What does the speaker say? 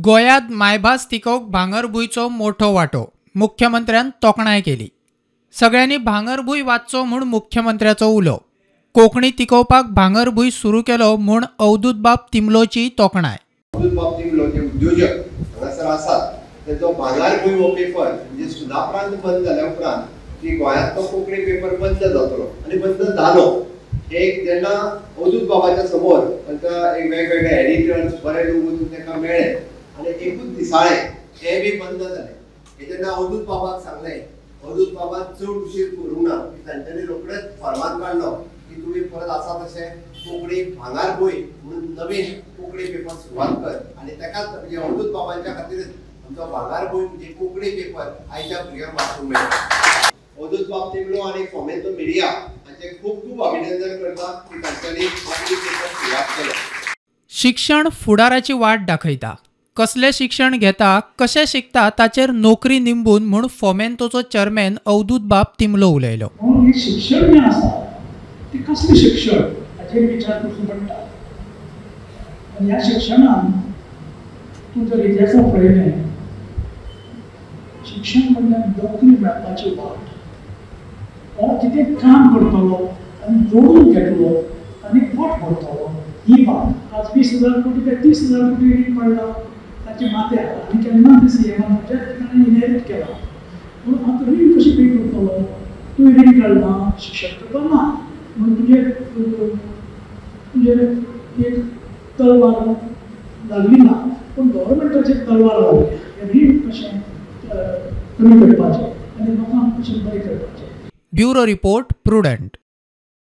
गोयात मायभास तिकोवक भांगरभूंयचो मोठो वांटो मुख्यमंत्र्यान तोखणाय केली। सगळ्यांनी भांगरभूंय वाचचो म्हूण मुख्यमंत्र्याचो उलो। कोंकणी तिकोवपाक भांगरभूंय सुरू केलो म्हूण अवधूत बाब तिमलोची तोखणाय। अवधूत बाब तिमलो जे उद्योजक हांगासर आसात तेचो भांगरभूंय हो पेपर म्हणजे सुनापरांत बंद जाल्या उपरांत की गोंयांतलो कोंकणी पेपर बंद जातलो आनी बंद जालो। एक जेन्ना अवधूत बाबाच्या समोर तांकां एक वेगवेगळे एडिटर्स बरे लोक तांकां मेळ्ळे आनी एकूच दिसाळें ते बी बंद जाले। हे जेन्ना अवधूत बाबाक सांगलें, अवधूत बाबान चड उशीर करूंक ना, तांच्यांनी रोखडेच फर्मान काडलो की तुमी परत आसा तशें कोंकणी भांगरभूंय म्हणून नवीन कोंकणी पेपर सुरवात कर आनी ताकाच म्हणजे अवधूत बाबांच्या खातीरच आमचो भांगरभूंय म्हणजे कोंकणी पेपर आयच्या भुरग्यांक वाचूंक मेळटा। अवधूत बाब तिमलो आनी फोमेंतो मिडिया हांचे खूब खूब अभिनंदन करता की तांच्यांनी कोंकणी पेपर सुरवात केलो। शिक्षण फुडाराची वाट दाखयता। कसले शिक्षण घेता, कशें शिकता ताचेर नोकरी निंबून म्हूण फोमेंतोचो चेअरमॅन अवधूत बाब तिमलो उलयलो। शिक्षण जें आसा तें कसलें शिक्षण हाचेर विचार करचो पडटा। आनी ह्या शिक्षणान तूं जर इतिहासांत पळयलें, शिक्षण म्हणल्यार नोकरी मेळपाची वाट। हो कितें काम करतलो आनी जोडून घेतलो आनी पोट भरतलो ही बात। आज 20,000 कोटी काय 30,000 कोटी रीण पडला ताचे माथ्यार आनी केन्ना ते सीएमान ज्या ठिकाणी इनहेरिट केला म्हणून आतां रीण कशी पे करतलो? तूं रीण काडना, शिक्षण करता ना म्हणून तुजेर एक तलवार लागली ना, पूण गव्हर्मेंटाचेर तलवार लागली। हें रीण कशें कमी करपाचें आनी लोकांक कशें बरें करपाचें। Bureau report prudent.